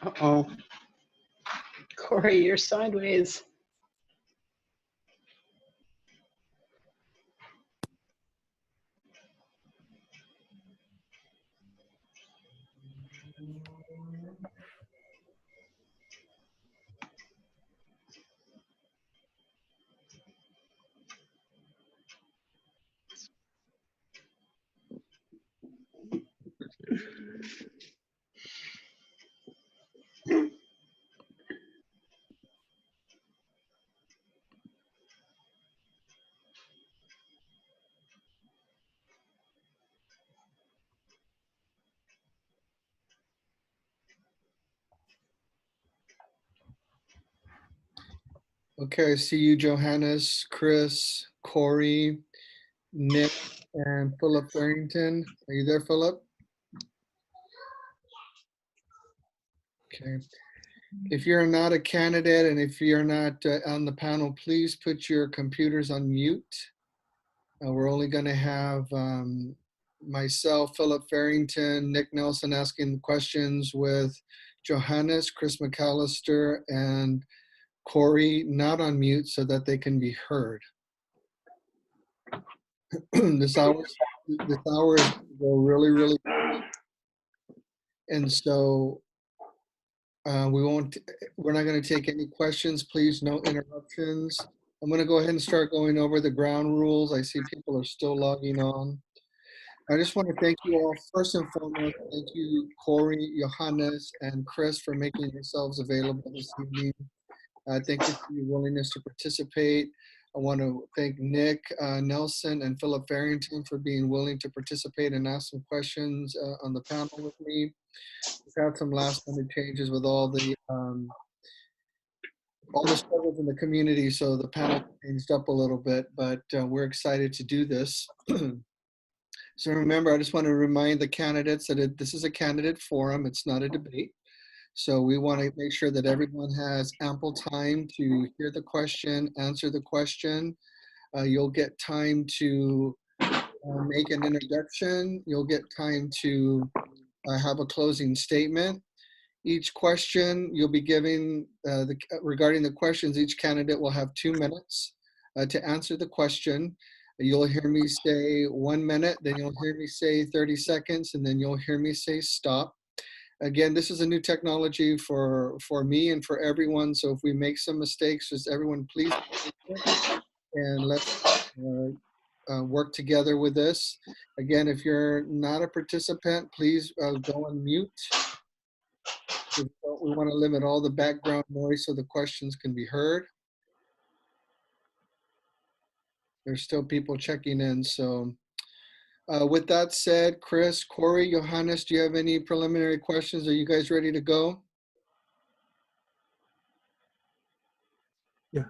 Uh-oh. Kori, you're sideways. Okay, I see you, Johanis, Kris, Kori, Nick, and Philip Farrington. Are you there, Philip? Okay. If you're not a candidate and if you're not on the panel, please put your computers on mute. We're only going to have myself, Philip Farrington, Nick Nelson asking the questions with Johanis, Kris McAlister, and Kori not on mute so that they can be heard. This hour is going to go really, really quick. And so we're not going to take any questions. Please, no interruptions. I'm going to go ahead and start going over the ground rules. I see people are still logging on. I just want to thank you all. First and foremost, thank you, Kori, Johanis, and Kris for making yourselves available this evening. Thank you for your willingness to participate. I want to thank Nick Nelson and Philip Farrington for being willing to participate and ask some questions on the panel with me. We've had some last minute changes with all the struggles in the community, so the panel changed up a little bit, but we're excited to do this. So remember, I just want to remind the candidates that this is a candidate forum, it's not a debate. So we want to make sure that everyone has ample time to hear the question, answer the question. You'll get time to make an introduction. You'll get time to have a closing statement. Each question you'll be giving, regarding the questions, each candidate will have 2 minutes to answer the question. You'll hear me say 1 minute, then you'll hear me say 30 seconds, and then you'll hear me say stop. Again, this is a new technology for me and for everyone, so if we make some mistakes, just everyone please, and let's work together with this. Again, if you're not a participant, please go on mute. We want to limit all the background noise so the questions can be heard. There's still people checking in, so with that said, Kris, Kori, Johanis, do you have any preliminary questions? Are you guys ready to go? Yeah.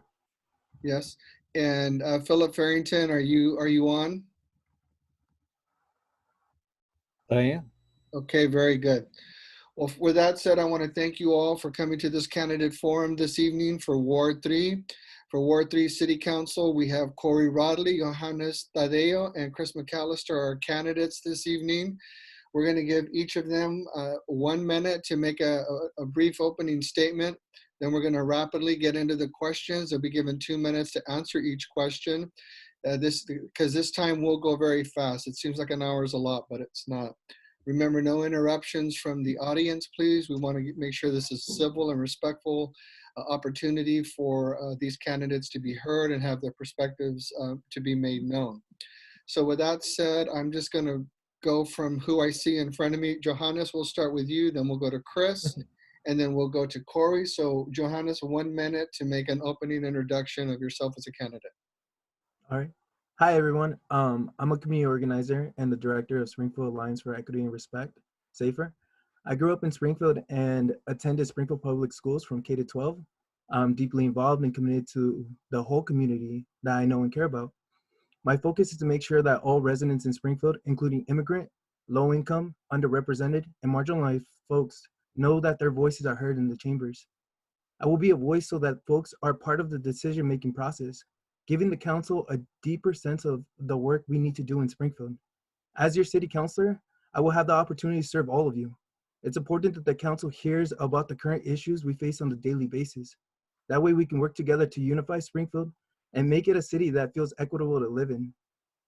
Yes. And Philip Farrington, are you on? I am. Okay, very good. Well, with that said, I want to thank you all for coming to this candidate forum this evening for Ward 3. For Ward 3 City Council, we have Kori Rodley, Johanis, Tadeo, and Kris McAlister are candidates this evening. We're going to give each of them 1 minute to make a brief opening statement. Then we're going to rapidly get into the questions. They'll be given 2 minutes to answer each question. Because this time will go very fast. It seems like an hour is a lot, but it's not. Remember, no interruptions from the audience, please. We want to make sure this is civil and respectful opportunity for these candidates to be heard and have their perspectives to be made known. So with that said, I'm just going to go from who I see in front of me. Johanis, we'll start with you, then we'll go to Kris, and then we'll go to Kori. So Johanis, 1 minute to make an opening introduction of yourself as a candidate. All right. Hi, everyone. I'm a community organizer and the director of Springfield Alliance for Equity and Respect, SAFER. I grew up in Springfield and attended Springfield Public Schools from K to 12. I'm deeply involved and committed to the whole community that I know and care about. My focus is to make sure that all residents in Springfield, including immigrant, low-income, underrepresented, and marginalized folks, know that their voices are heard in the chambers. I will be a voice so that folks are part of the decision-making process, giving the council a deeper sense of the work we need to do in Springfield. As your city councilor, I will have the opportunity to serve all of you. It's important that the council hears about the current issues we face on a daily basis. That way we can work together to unify Springfield and make it a city that feels equitable to live in.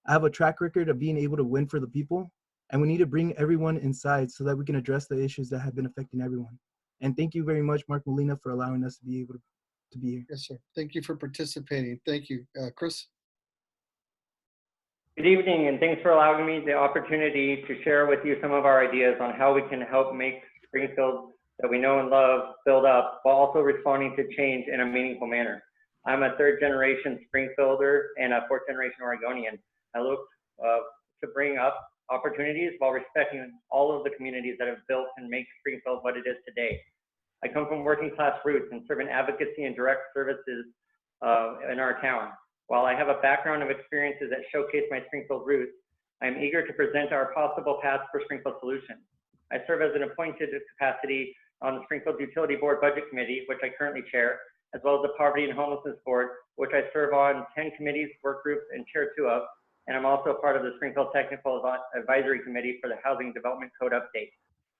I have a track record of being able to win for the people, and we need to bring everyone inside so that we can address the issues that have been affecting everyone. And thank you very much, Mark Molina, for allowing us to be able to be here. Yes, sir. Thank you for participating. Thank you. Kris? Good evening, and thanks for allowing me the opportunity to share with you some of our ideas on how we can help make Springfield that we know and love build up while also responding to change in a meaningful manner. I'm a third-generation Springfielder and a fourth-generation Oregonian. I look to bring up opportunities while respecting all of the communities that have built and make Springfield what it is today. I come from working-class roots and serve in advocacy and direct services in our town. While I have a background of experiences that showcase my Springfield roots, I am eager to present our possible paths for Springfield solutions. I serve as an appointed capacity on the Springfield Utility Board Budget Committee, which I currently chair, as well as the Poverty and Homelessness Board, which I serve on 10 committees, work groups, and chair 2 of. And I'm also part of the Springfield Technical Advisory Committee for the Housing Development Code update.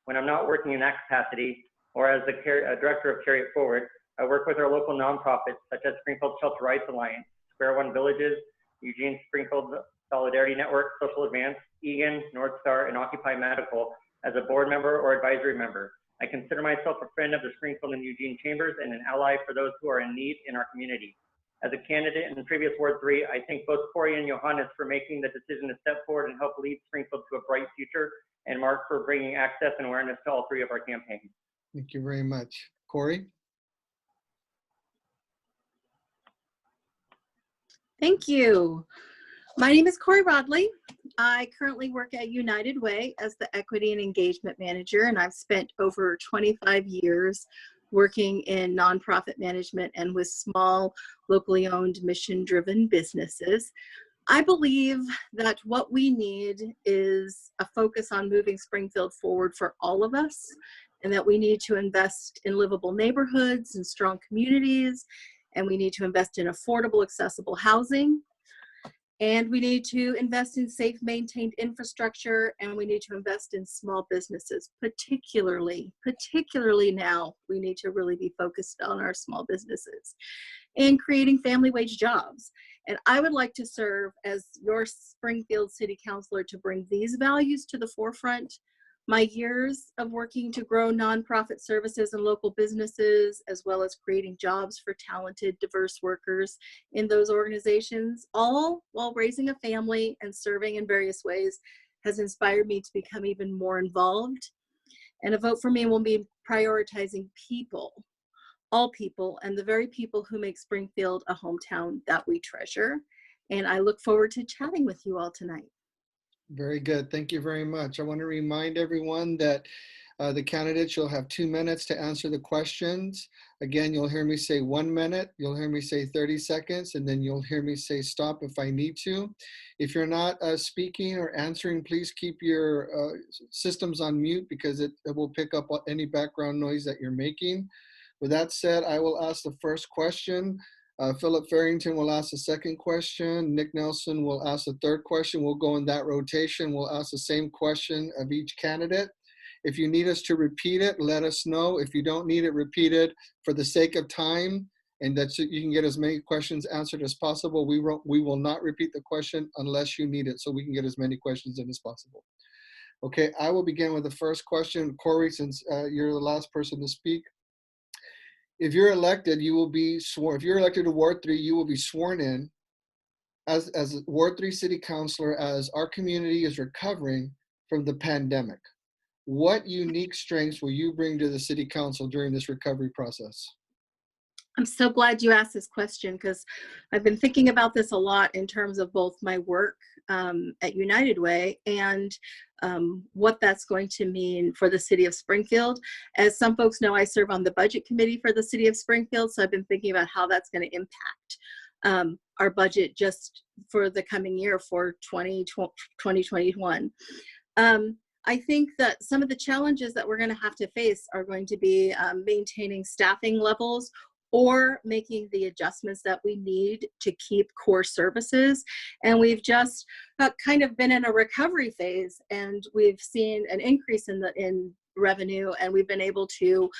When I'm not working in that capacity, or as the director of Carry It Forward, I work with our local nonprofits such as Springfield Shelter Rights Alliance, Square One Villages, Eugene Springfield Solidarity Network, Social Advance, Egan, North Star, and Occupy Medical as a board member or advisory member. I consider myself a friend of the Springfield and Eugene Chambers and an ally for those who are in need in our community. As a candidate in the previous Ward 3, I thank both Kori and Johanis for making the decision to step forward and help lead Springfield to a bright future, and Mark for bringing access and awareness to all 3 of our campaigns. Thank you very much. Kori? Thank you. My name is Kori Rodley. I currently work at United Way as the Equity and Engagement Manager, and I've spent over 25 years working in nonprofit management and with small, locally owned, mission-driven businesses. I believe that what we need is a focus on moving Springfield forward for all of us, and that we need to invest in livable neighborhoods and strong communities, and we need to invest in affordable, accessible housing, and we need to invest in safe, maintained infrastructure, and we need to invest in small businesses, particularly now, we need to really be focused on our small businesses and creating family wage jobs. And I would like to serve as your Springfield City Councilor to bring these values to the forefront. My years of working to grow nonprofit services and local businesses, as well as creating jobs for talented, diverse workers in those organizations, all while raising a family and serving in various ways, has inspired me to become even more involved. And a vote for me will be prioritizing people, all people, and the very people who make Springfield a hometown that we treasure. And I look forward to chatting with you all tonight. Very good. Thank you very much. I want to remind everyone that the candidates, you'll have 2 minutes to answer the questions. Again, you'll hear me say 1 minute, you'll hear me say 30 seconds, and then you'll hear me say stop if I need to. If you're not speaking or answering, please keep your systems on mute because it will pick up any background noise that you're making. With that said, I will ask the first question. Philip Farrington will ask the second question. Nick Nelson will ask the third question. We'll go in that rotation. We'll ask the same question of each candidate. If you need us to repeat it, let us know. If you don't need it repeated for the sake of time and that you can get as many questions answered as possible, we will not repeat the question unless you need it so we can get as many questions in as possible. Okay, I will begin with the first question. Kori, since you're the last person to speak. If you're elected, you will be sworn. If you're elected to Ward 3, you will be sworn in as a Ward 3 City Councilor as our community is recovering from the pandemic. What unique strengths will you bring to the City Council during this recovery process? I'm so glad you asked this question because I've been thinking about this a lot in terms of both my work at United Way and what that's going to mean for the city of Springfield. As some folks know, I serve on the budget committee for the city of Springfield, so I've been thinking about how that's going to impact our budget just for the coming year for 2021. I think that some of the challenges that we're going to have to face are going to be maintaining staffing levels or making the adjustments that we need to keep core services. And we've just kind of been in a recovery phase, and we've seen an increase in revenue, and we've been able to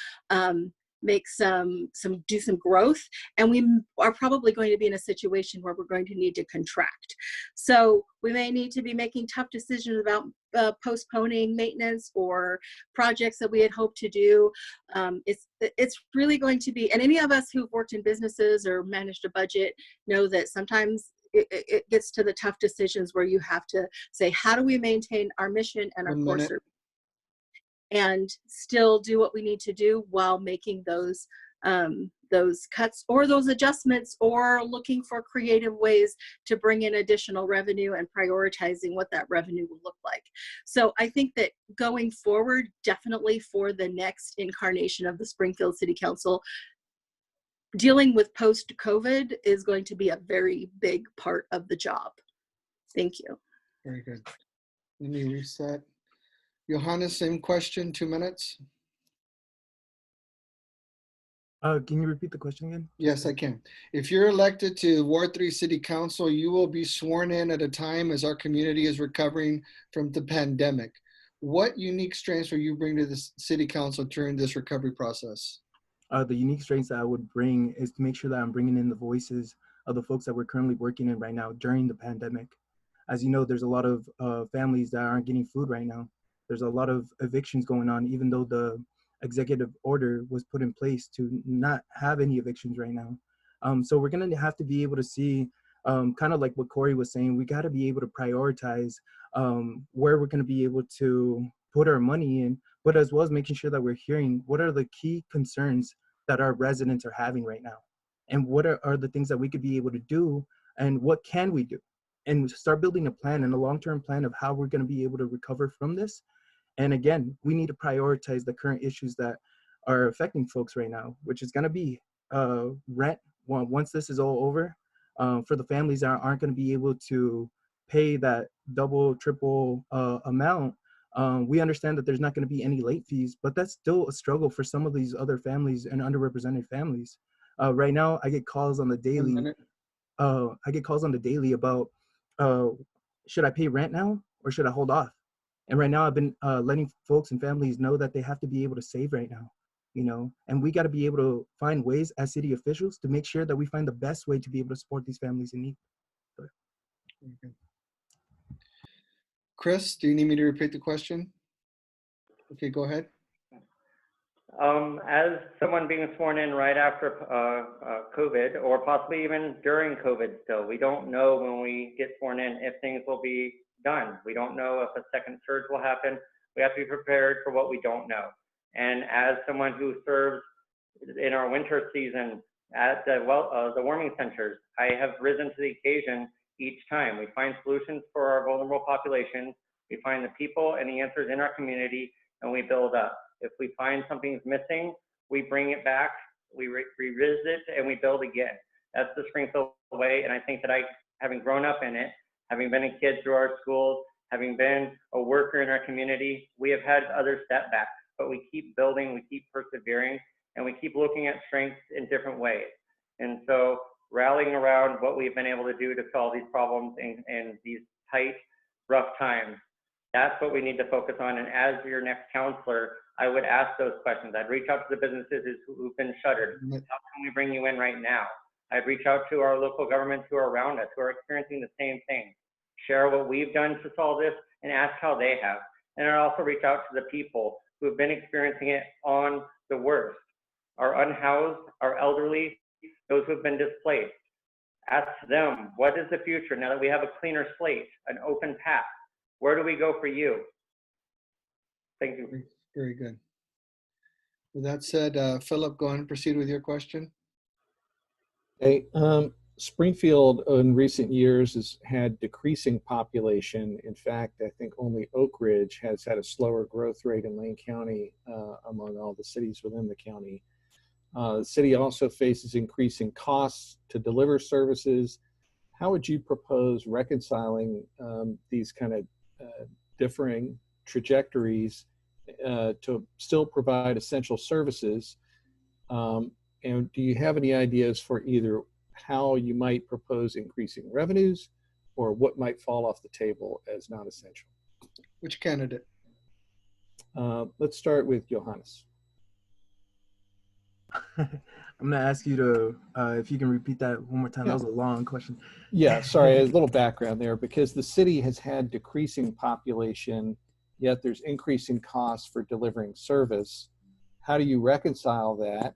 make do some growth, and we are probably going to be in a situation where we're going to need to contract. So we may need to be making tough decisions about postponing maintenance or projects that we had hoped to do. It's really going to be, and any of us who've worked in businesses or managed a budget know that sometimes it gets to the tough decisions where you have to say, how do we maintain our mission and our core service and still do what we need to do while making those cuts or those adjustments, or looking for creative ways to bring in additional revenue and prioritizing what that revenue will look like. So I think that going forward, definitely for the next incarnation of the Springfield City Council, dealing with post-COVID is going to be a very big part of the job. Thank you. Very good. Let me reset. Johanis, same question, 2 minutes. Can you repeat the question again? Yes, I can. If you're elected to Ward 3 City Council, you will be sworn in at a time as our community is recovering from the pandemic. What unique strengths will you bring to the City Council during this recovery process? The unique strengths that I would bring is to make sure that I'm bringing in the voices of the folks that we're currently working in right now during the pandemic. As you know, there's a lot of families that aren't getting food right now. There's a lot of evictions going on, even though the executive order was put in place to not have any evictions right now. So we're gonna have to be able to see, kind of like what Kori was saying, we gotta be able to prioritize where we're gonna be able to put our money in, but as well as making sure that we're hearing what are the key concerns that our residents are having right now, and what are the things that we could be able to do, and what can we do, and start building a plan and a long-term plan of how we're gonna be able to recover from this. And again, we need to prioritize the current issues that are affecting folks right now, which is going to be rent. Once this is all over, for the families that aren't going to be able to pay that double, triple amount, we understand that there's not going to be any late fees, but that's still a struggle for some of these other families and underrepresented families. Right now, I get calls on the daily. About should I pay rent now or should I hold off? And right now I've been letting folks and families know that they have to be able to save right now, you know, and we got to be able to find ways as city officials to make sure that we find the best way to be able to support these families in need. Okay. Kris, do you need me to repeat the question? Okay, go ahead. As someone being sworn in right after COVID, or possibly even during COVID still, we don't know when we get sworn in if things will be done. We don't know if a second surge will happen. We have to be prepared for what we don't know. And as someone who serves in our winter season at the warming centers, I have risen to the occasion each time. We find solutions for our vulnerable populations. We find the people and the answers in our community, and we build up. If we find something's missing, we bring it back, we revisit, and we build again. That's the Springfield way, and I think that having grown up in it, having been a kid through our schools, having been a worker in our community, we have had other setbacks, but we keep building, we keep persevering, and we keep looking at strengths in different ways. And so rallying around what we've been able to do to solve these problems in these tight, rough times, that's what we need to focus on. And as your next counselor, I would ask those questions. I'd reach out to the businesses who've been shuttered. How can we bring you in right now? I'd reach out to our local governments who are around us, who are experiencing the same thing. Share what we've done to solve this and ask how they have. And I'd also reach out to the people who have been experiencing it on the worst. Our unhoused, our elderly, those who have been displaced. Ask them, what is the future now that we have a cleaner slate, an open path? Where do we go for you? Thank you. Very good. With that said, Philip, go ahead and proceed with your question. Hey, Springfield in recent years has had decreasing population. In fact, I think only Oak Ridge has had a slower growth rate in Lane County among all the cities within the county. The city also faces increasing costs to deliver services. How would you propose reconciling these kind of differing trajectories to still provide essential services? And do you have any ideas for either how you might propose increasing revenues or what might fall off the table as non-essential? Which candidate? Let's start with Johanis. I'm gonna ask you to, if you can repeat that one more time. Yeah. That was a long question. Yeah, sorry, a little background there. Because the city has had decreasing population, yet there's increasing costs for delivering service. How do you reconcile that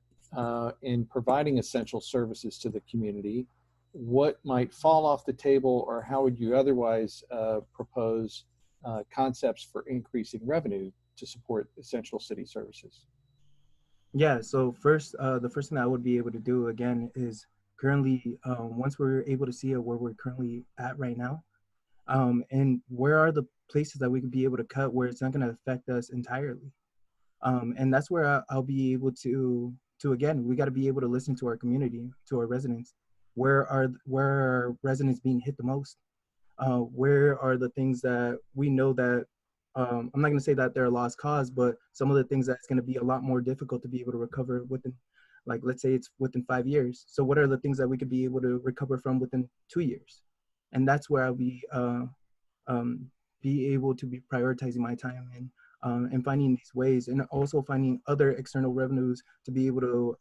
in providing essential services to the community? What might fall off the table, or how would you otherwise propose concepts for increasing revenue to support essential city services? Yeah, so first, the first thing I would be able to do again is currently, once we're able to see where we're currently at right now, and where are the places that we could be able to cut where it's not going to affect us entirely. And that's where I'll be able to again, we got to be able to listen to our community, to our residents. Where are residents being hit the most? Where are the things that we know that, I'm not going to say that they're a lost cause, but some of the things that's going to be a lot more difficult to be able to recover within, like, let's say it's within 5 years. So what are the things that we could be able to recover from within 2 years? And that's where I'll be able to be prioritizing my time and finding these ways, and also finding other external revenues to be able to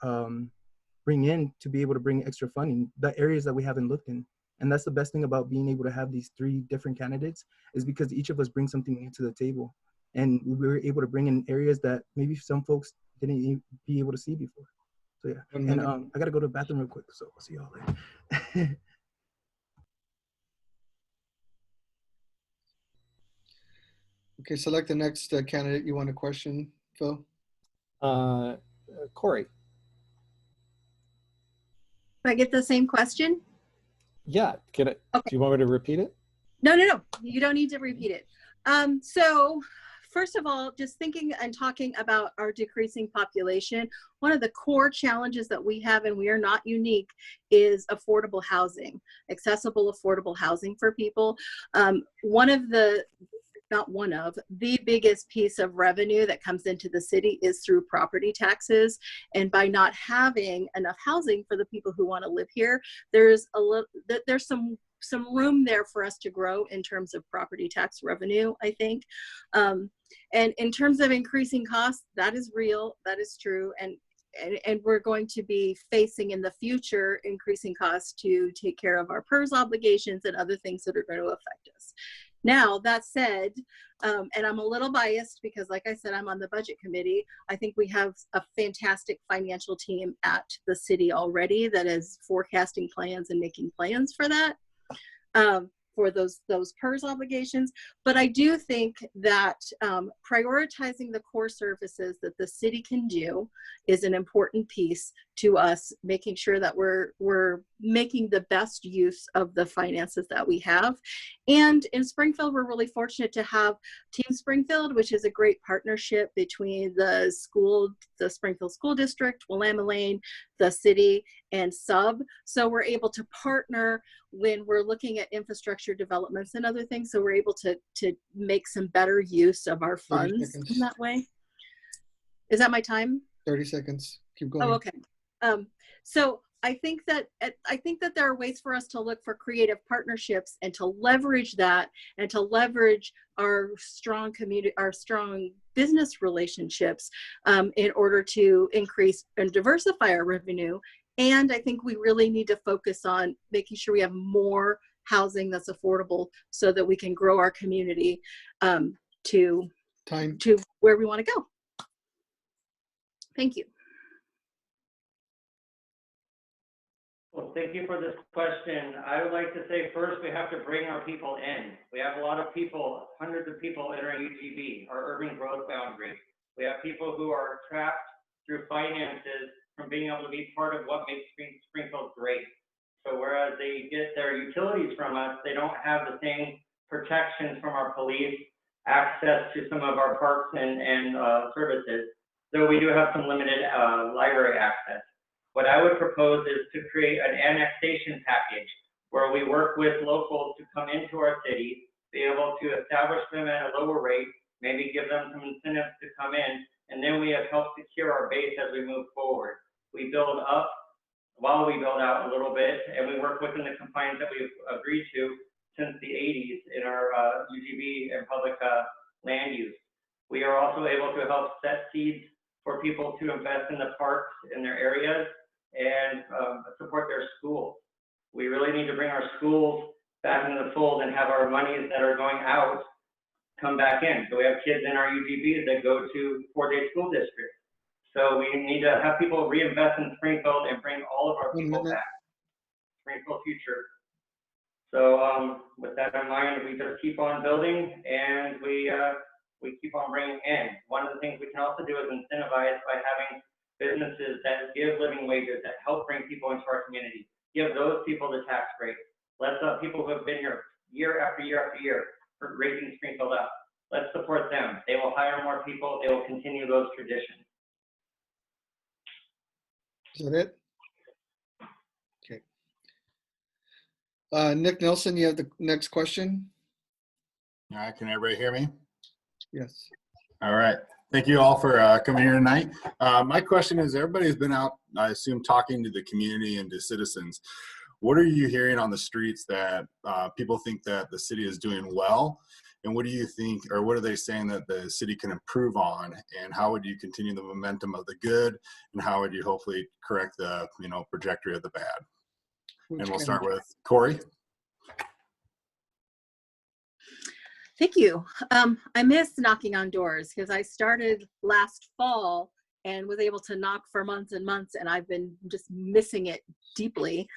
bring in, to be able to bring extra funding, the areas that we haven't looked in. And that's the best thing about being able to have these 3 different candidates, is because each of us brings something new to the table. And we were able to bring in areas that maybe some folks didn't even be able to see before. So yeah, and I gotta go to the bathroom real quick, so I'll see y'all later. Okay, select the next candidate you want to question, Phil. Kori. Do I get the same question? Yeah, can it? Okay. Do you want me to repeat it? No, you don't need to repeat it. So first of all, just thinking and talking about our decreasing population, one of the core challenges that we have, and we are not unique, is affordable housing, accessible affordable housing for people. The biggest piece of revenue that comes into the city is through property taxes. And by not having enough housing for the people who want to live here, there's some room there for us to grow in terms of property tax revenue, I think. And in terms of increasing costs, that is real, that is true. And we're going to be facing in the future increasing costs to take care of our PERS obligations and other things that are going to affect us. Now, that said, and I'm a little biased because, like I said, I'm on the budget committee. I think we have a fantastic financial team at the city already that is forecasting plans and making plans for that, for those PERS obligations. But I do think that prioritizing the core services that the city can do is an important piece to us, making sure that we're making the best use of the finances that we have. And in Springfield, we're really fortunate to have Team Springfield, which is a great partnership between the Springfield School District, Willamette Lane, the city, and SUB. So we're able to partner when we're looking at infrastructure developments and other things. So we're able to make some better use of our funds in that way. Is that my time? 30 seconds. Keep going. Oh, okay. So I think that there are ways for us to look for creative partnerships and to leverage that, and to leverage our strong community, our strong business relationships, in order to increase and diversify our revenue. And I think we really need to focus on making sure we have more housing that's affordable so that we can grow our community to where we want to go. Thank you. Well, thank you for this question. I would like to say first, we have to bring our people in. We have a lot of people, hundreds of people in our UGB, our urban growth boundary. We have people who are trapped through finances from being able to be part of what makes Springfield great. So whereas they get their utilities from us, they don't have the same protections from our police, access to some of our parks and services. So we do have some limited library access. What I would propose is to create an annexation package where we work with locals to come into our city, be able to establish them at a lower rate, maybe give them some incentives to come in, and then we have helped secure our base as we move forward. We build up while we build out a little bit, and we work within the compliance that we've agreed to since the 80s in our UGB and public land use. We are also able to help set seeds for people to invest in the parks in their areas and support their schools. We really need to bring our schools back into the fold and have our monies that are going out come back in. So we have kids in our UGBs that go to 4-day school districts. So we need to have people reinvest in Springfield and bring all of our people back. Springfield future. So with that in mind, we just keep on building and we keep on bringing in. One of the things we can also do is incentivize by having businesses that give living wages, that help bring people into our community. Give those people the tax break. Let the people who have been here year after year after year for raising Springfield up. Let's support them. They will hire more people. They will continue those traditions. Is that it? Okay. Nick Nelson, you have the next question? All right, can everybody hear me? Yes. All right. Thank you all for coming here tonight. My question is, everybody's been out, I assume, talking to the community and to citizens. What are you hearing on the streets that people think that the city is doing well? And what do you think, or what are they saying that the city can improve on? And how would you continue the momentum of the good? And how would you hopefully correct the, trajectory of the bad? And we'll start with Kori. Thank you. I miss knocking on doors because I started last fall and was able to knock for months and months, and I've been just missing it deeply.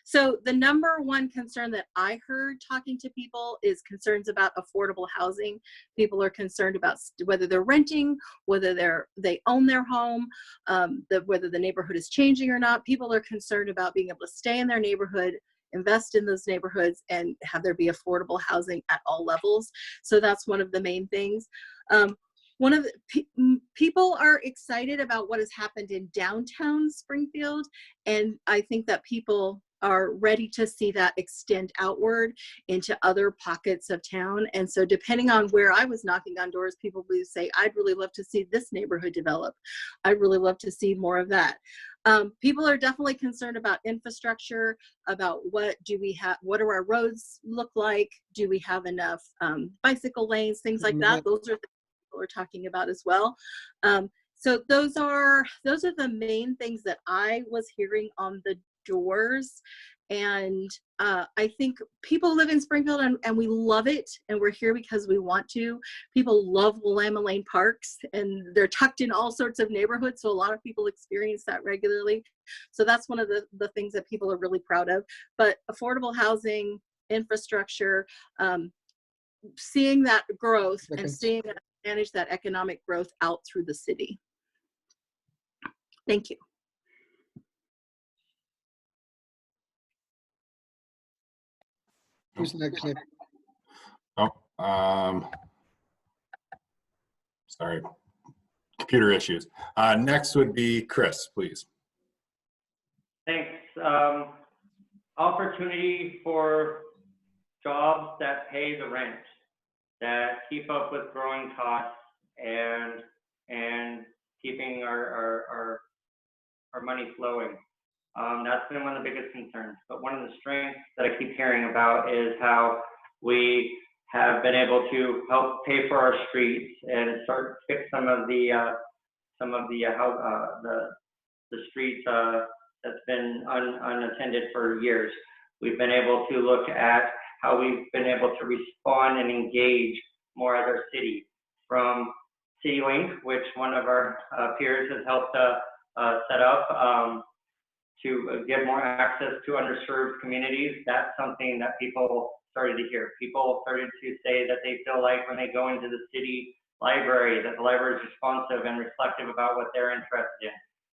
So the number one concern that I heard talking to people is concerns about affordable housing. People are concerned about whether they're renting, whether they own their home, whether the neighborhood is changing or not. People are concerned about being able to stay in their neighborhood, invest in those neighborhoods, and have there be affordable housing at all levels. So that's one of the main things. People are excited about what has happened in downtown Springfield, and I think that people are ready to see that extend outward into other pockets of town. And so depending on where I was knocking on doors, people would say, I'd really love to see this neighborhood develop. I'd really love to see more of that. People are definitely concerned about infrastructure, about what do our roads look like? Do we have enough bicycle lanes, things like that? Those are the things people are talking about as well. So those are the main things that I was hearing on the doors. And I think people live in Springfield and we love it, and we're here because we want to. People love Willamette Lane parks, and they're tucked in all sorts of neighborhoods, so a lot of people experience that regularly. So that's one of the things that people are really proud of. But affordable housing, infrastructure, seeing that growth and seeing that manage that economic growth out through the city. Thank you. Who's next, Nick? Sorry, computer issues. Next would be Kris, please. Thanks. Opportunity for jobs that pay the rent, that keep up with growing costs and keeping our money flowing. That's been one of the biggest concerns. But one of the strengths that I keep hearing about is how we have been able to help pay for our streets and start to fix some of the streets that's been unattended for years. We've been able to look at how we've been able to respond and engage more as our city, from CityLink, which one of our peers has helped set up to get more access to underserved communities. That's something that people started to hear. People started to say that they feel like when they go into the city library, that the library is responsive and reflective about what they're interested in.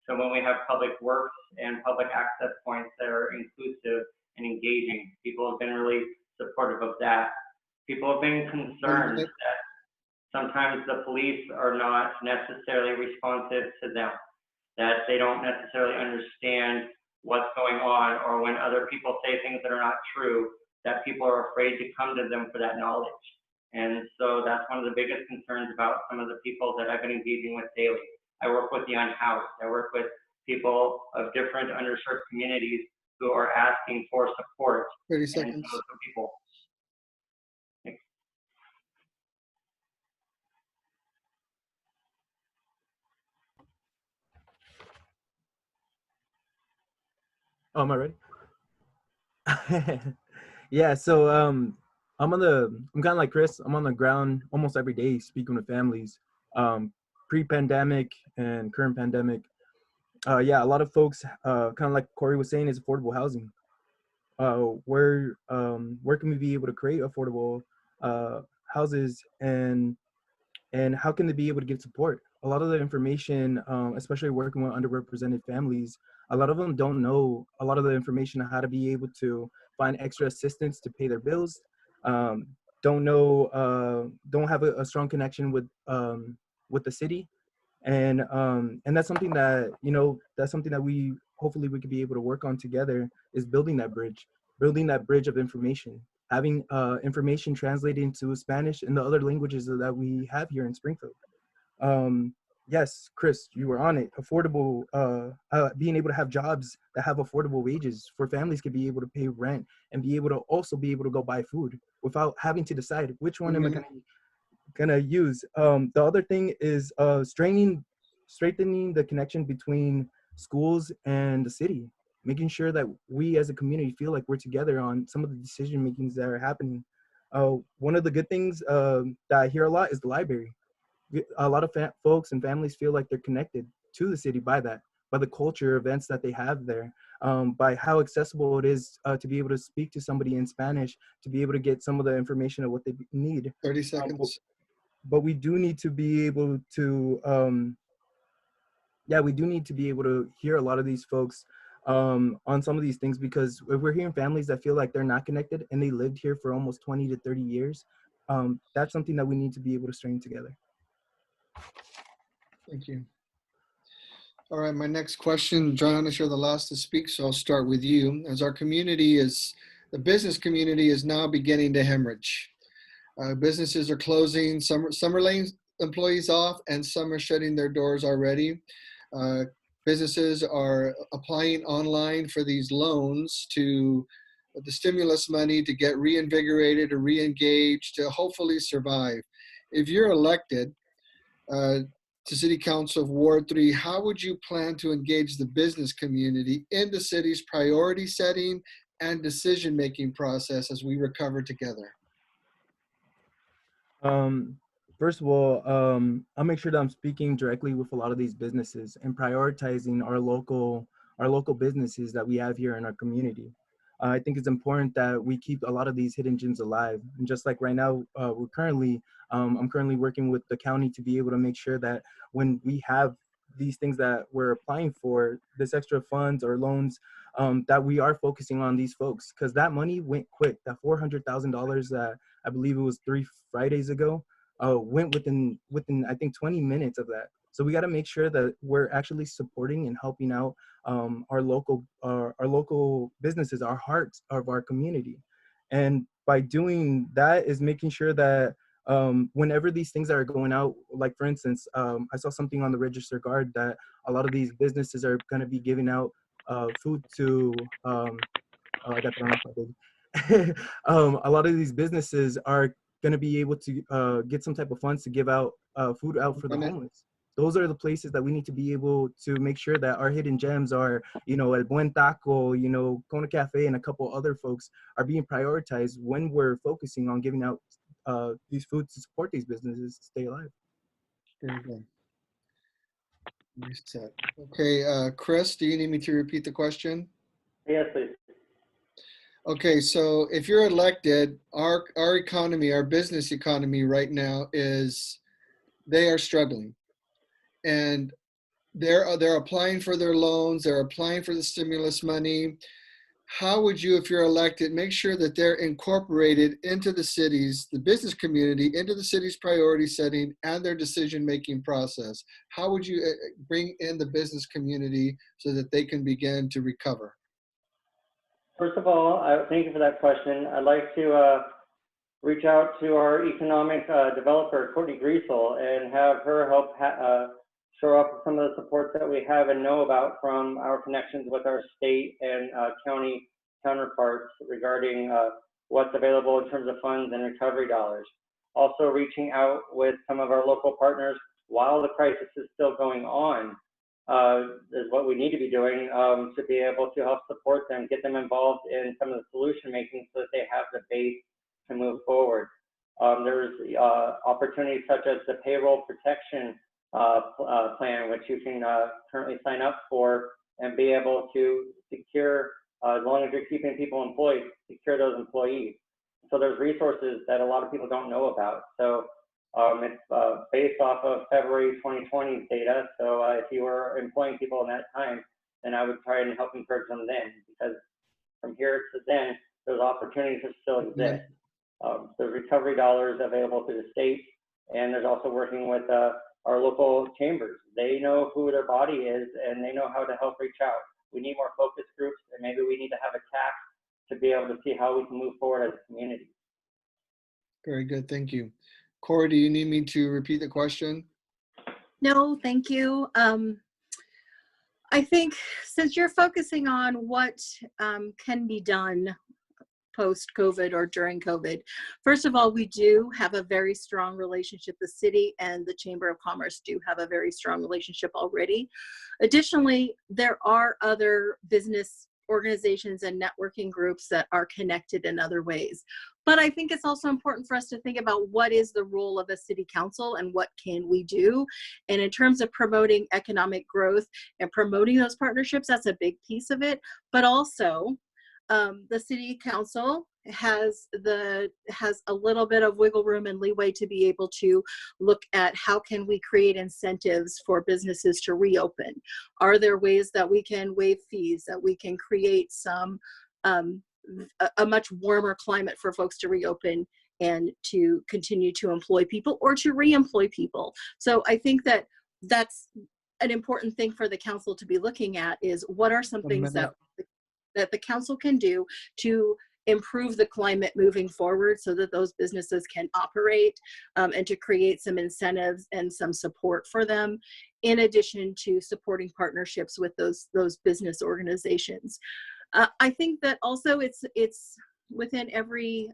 So when we have public works and public access points that are inclusive and engaging, people have been really supportive of that. People have been concerned that sometimes the police are not necessarily responsive to them, that they don't necessarily understand what's going on, or when other people say things that are not true, that people are afraid to come to them for that knowledge. And so that's one of the biggest concerns about some of the people that I've been engaging with daily. I work with the unhoused. I work with people of different underserved communities who are asking for support. 30 seconds. And so people. Oh, am I ready? Yeah, so I'm kind of like Kris. I'm on the ground almost every day speaking with families, pre-pandemic and current pandemic. Yeah, a lot of folks, kind of like Kori was saying, is affordable housing. Where can we be able to create affordable houses, and how can they be able to get support? A lot of the information, especially working with underrepresented families, a lot of them don't know a lot of the information on how to be able to find extra assistance to pay their bills. Um, don't know, don't have a strong connection with the city, and that's something that, that's something that we hopefully we could be able to work on together, is building that bridge of information, having information translated into Spanish and the other languages that we have here in Springfield. Yes, Kris, you were on it. Affordable, being able to have jobs that have affordable wages for families could be able to pay rent and be able to also be able to go buy food without having to decide which one am I gonna use. The other thing is strengthening the connection between schools and the city, making sure that we as a community feel like we're together on some of the decision makings that are happening. One of the good things that I hear a lot is the library. A lot of folks and families feel like they're connected to the city by the culture events that they have there, by how accessible it is to be able to speak to somebody in Spanish, to be able to get some of the information of what they need. 30 seconds. But we do need to be able to, yeah, we do need to be able to hear a lot of these folks on some of these things, because if we're hearing families that feel like they're not connected and they lived here for almost 20 to 30 years, that's something that we need to be able to string together. Thank you. All right, my next question, Johanis, you're the last to speak, so I'll start with you. As our community the business community is now beginning to hemorrhage. Businesses are closing, some are laying employees off, and some are shutting their doors already. Businesses are applying online for these loans to the stimulus money to get reinvigorated or re-engaged to hopefully survive. If you're elected to City Council of Ward 3, how would you plan to engage the business community in the city's priority setting and decision-making process as we recover together? First of all, I'll make sure that I'm speaking directly with a lot of these businesses and prioritizing our local businesses that we have here in our community. I think it's important that we keep a lot of these hidden gems alive. And just like right now, I'm currently working with the county to be able to make sure that when we have these things that we're applying for, this extra funds or loans, that we are focusing on these folks, because that money went quick. That $400,000 that I believe it was 3 Fridays ago, went within I think 20 minutes of that. So we got to make sure that we're actually supporting and helping out our local businesses, our hearts of our community. And by doing that is making sure that whenever these things are going out, like for instance, I saw something on the Register Guard that a lot of these businesses are going to be giving out food to a lot of these businesses are going to be able to get some type of funds to give out food out for the homeless. Those are the places that we need to be able to make sure that our hidden gems are, El Buen Taco, Kona Cafe, and a couple other folks are being prioritized when we're focusing on giving out these foods to support these businesses to stay alive. Very good. Reset. Okay, Kris, do you need me to repeat the question? Yes, please. Okay, so if you're elected, our economy, our business economy right now they are struggling, and they're applying for their loans, they're applying for the stimulus money. How would you, if you're elected, make sure that they're incorporated into the business community, into the city's priority setting and their decision-making process? How would you bring in the business community so that they can begin to recover? First of all, thank you for that question. I'd like to reach out to our economic developer, Kori, and have her help show up some of the supports that we have and know about from our connections with our state and county counterparts regarding what's available in terms of funds and recovery dollars. Also reaching out with some of our local partners while the crisis is still going on is what we need to be doing to be able to help support them, get them involved in some of the solution making so that they have the base to move forward. There's opportunities such as the payroll protection plan, which you can currently sign up for and be able to secure, as long as you're keeping people employed, secure those employees. So there's resources that a lot of people don't know about. So it's based off of February 2020 data. So if you were employing people in that time, then I would try and help encourage them then, because from here to then, those opportunities still exist. There's recovery dollars available through the state, and there's also working with our local chambers. They know who their body is, and they know how to help reach out. We need more focus groups, and maybe we need to have a task to be able to see how we can move forward as a community. Very good, thank you. Kori, do you need me to repeat the question? No, thank you. I think since you're focusing on what can be done post-COVID or during COVID, first of all, we do have a very strong relationship. The city and the Chamber of Commerce do have a very strong relationship already. Additionally, there are other business organizations and networking groups that are connected in other ways. But I think it's also important for us to think about what is the role of a city council and what can we do. And in terms of promoting economic growth and promoting those partnerships, that's a big piece of it. But also, the city council has a little bit of wiggle room and leeway to be able to look at how can we create incentives for businesses to reopen. Are there ways that we can waive fees, that we can create some a much warmer climate for folks to reopen and to continue to employ people or to re-employ people? So I think that that's an important thing for the council to be looking at, is what are some things that the council can do to improve the climate moving forward so that those businesses can operate, and to create some incentives and some support for them, in addition to supporting partnerships with those business organizations. I think that also it's within every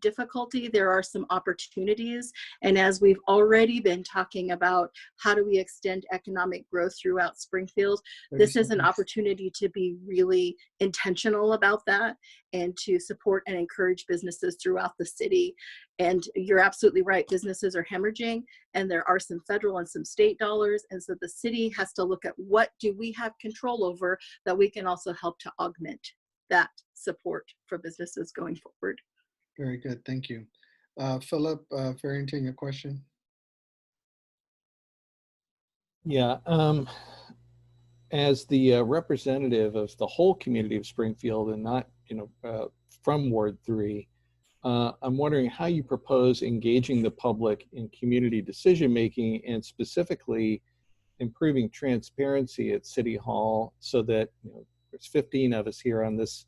difficulty, there are some opportunities. And as we've already been talking about, how do we extend economic growth throughout Springfield? This is an opportunity to be really intentional about that and to support and encourage businesses throughout the city. And you're absolutely right, businesses are hemorrhaging, and there are some federal and some state dollars. And so the city has to look at what do we have control over that we can also help to augment that support for businesses going forward. Very good, thank you. Philip Farrington, your question? Yeah, as the representative of the whole community of Springfield and not, from Ward 3, I'm wondering how you propose engaging the public in community decision-making, and specifically improving transparency at City Hall, so that there's 15 of us here on this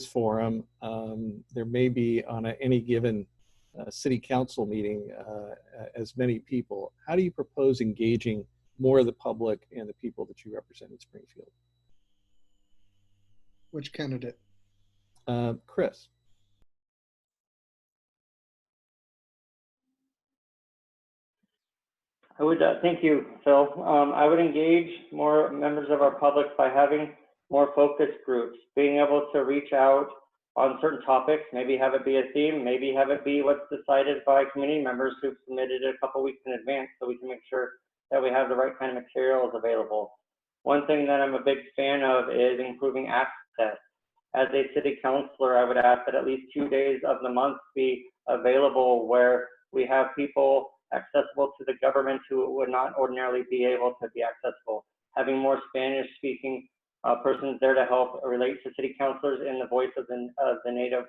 forum. There may be on any given city council meeting as many people. How do you propose engaging more of the public and the people that you represent in Springfield? Which candidate? Kris. I would, thank you, Phil. I would engage more members of our public by having more focus groups, being able to reach out on certain topics, maybe have it be a theme, maybe have it be what's decided by community members who've submitted it a couple weeks in advance, so we can make sure that we have the right kind of materials available. One thing that I'm a big fan of is improving access. As a city councilor, I would ask that at least 2 days of the month be available where we have people accessible to the government who would not ordinarily be able to be accessible. Having more Spanish speaking persons there to help relate to city councilors in the voice of the native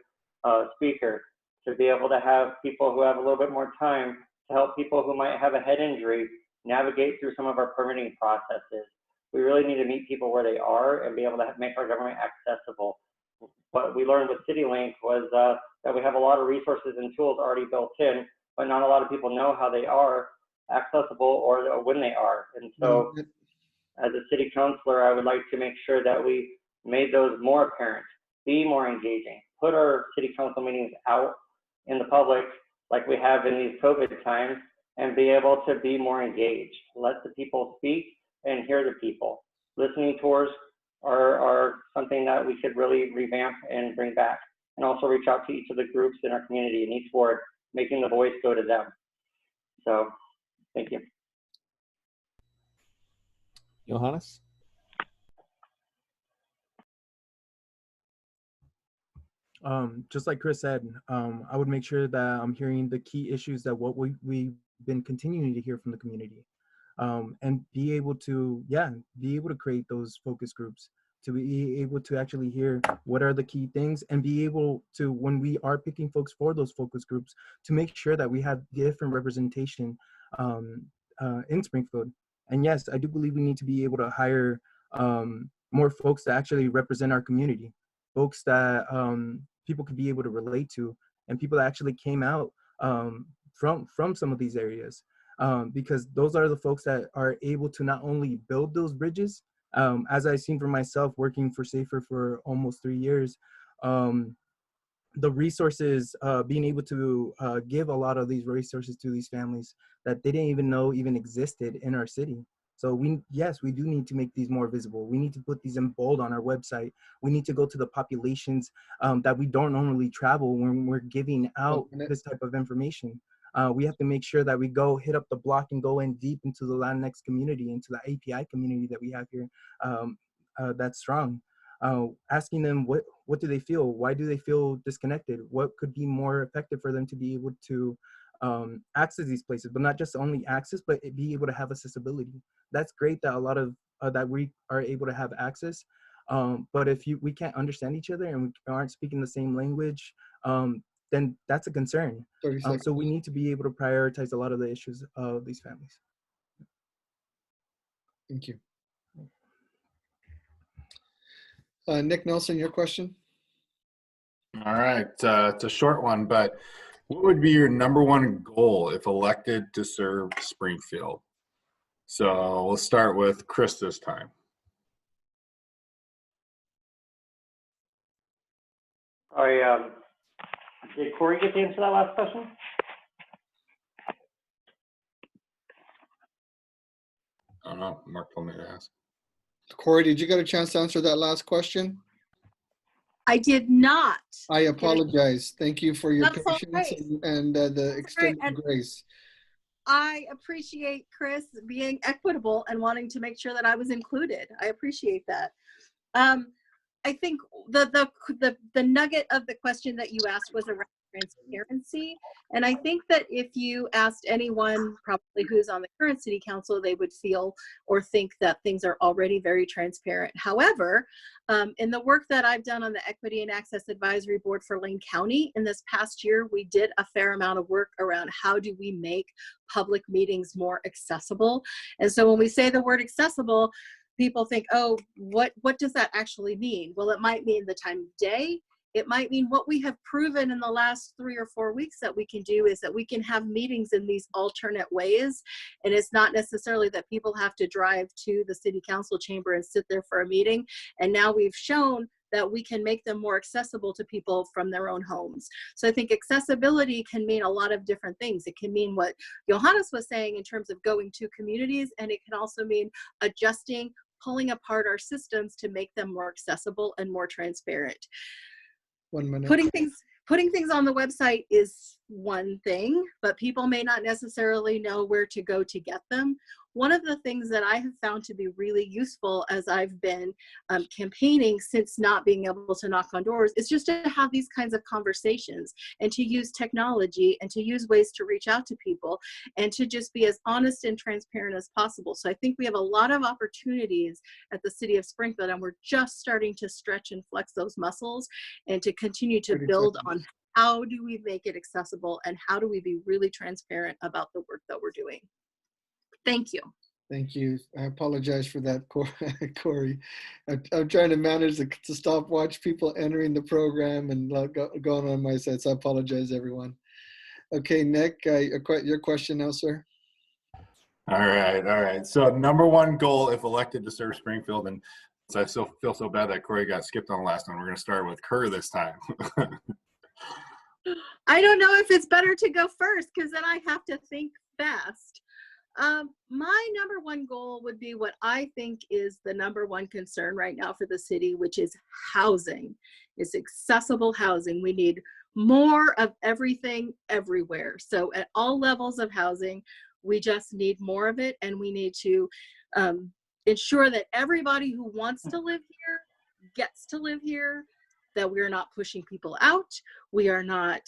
speaker, to be able to have people who have a little bit more time to help people who might have a head injury navigate through some of our permitting processes. We really need to meet people where they are and be able to make our government accessible. What we learned with CityLink was that we have a lot of resources and tools already built in, but not a lot of people know how they are accessible or when they are. And so as a city councilor, I would like to make sure that we made those more apparent, be more engaging, put our city council meetings out in the public like we have in these COVID times, and be able to be more engaged. Let the people speak and hear the people. Listening tours are something that we should really revamp and bring back, and also reach out to each of the groups in our community in each ward, making the voice go to them. So, thank you. Johanis? Just like Kris said, I would make sure that I'm hearing the key issues that what we've been continuing to hear from the community, and be able to create those focus groups, to be able to actually hear what are the key things, and be able to, when we are picking folks for those focus groups, to make sure that we have different representation in Springfield. And yes, I do believe we need to be able to hire more folks that actually represent our community, folks that people could be able to relate to, and people that actually came out from some of these areas, because those are the folks that are able to not only build those bridges, as I've seen for myself working for SAFER for almost 3 years, the resources, being able to give a lot of these resources to these families that they didn't even know even existed in our city. So we do need to make these more visible. We need to put these in bold on our website. We need to go to the populations that we don't normally travel when we're giving out this type of information. We have to make sure that we go hit up the block and go in deep into the Latinx community, into the API community that we have here, that's strong. Asking them what do they feel? Why do they feel disconnected? What could be more effective for them to be able to access these places, but not just only access, but be able to have accessibility. That's great that a lot of that we are able to have access, but if we can't understand each other and we aren't speaking the same language, then that's a concern. So we need to be able to prioritize a lot of the issues of these families. Thank you. Nick Nelson, your question? All right, it's a short one, but what would be your #1 goal if elected to serve Springfield? So we'll start with Kris this time. Did Kori get to answer that last question? I don't know, Mark told me to ask. Kori, did you get a chance to answer that last question? I did not. I apologize. Thank you for your That's all patience right. and the extended And grace. I appreciate Kris being equitable and wanting to make sure that I was included. I appreciate that. I think the nugget of the question that you asked was around transparency. And I think that if you asked anyone probably who's on the current city council, they would feel or think that things are already very transparent. However, in the work that I've done on the Equity and Access Advisory Board for Lane County in this past year, we did a fair amount of work around how do we make public meetings more accessible. And so when we say the word accessible, people think, oh, what does that actually mean? Well, it might mean the time of day. It might mean what we have proven in the last 3 or 4 weeks that we can do is that we can have meetings in these alternate ways. And it's not necessarily that people have to drive to the city council chamber and sit there for a meeting. And now we've shown that we can make them more accessible to people from their own homes. So I think accessibility can mean a lot of different things. It can mean what Johanis was saying in terms of going to communities, and it can also mean adjusting, pulling apart our systems to make them more accessible and more transparent. 1 minute. Putting things on the website is one thing, but people may not necessarily know where to go to get them. One of the things that I have found to be really useful as I've been campaigning since not being able to knock on doors is just to have these kinds of conversations and to use technology and to use ways to reach out to people and to just be as honest and transparent as possible. So I think we have a lot of opportunities at the city of Springfield, and we're just starting to stretch and flex those muscles and to continue to build on how do we make it accessible and how do we be really transparent about the work that we're doing. Thank you. Thank you. I apologize for that, Kori. I'm trying to manage to stopwatch people entering the program and going on my side, so I apologize, everyone. Okay, Nick, your question now, sir. All right. So #1 goal if elected to serve Springfield, and I still feel so bad that Kori got skipped on the last one. We're going to start with Kori this time. I don't know if it's better to go first because then I have to think fast. My number one goal would be what I think is the number one concern right now for the city, which is housing. It's accessible housing. We need more of everything everywhere. So at all levels of housing, we just need more of it, and we need to ensure that everybody who wants to live here gets to live here, that we're not pushing people out. We are not,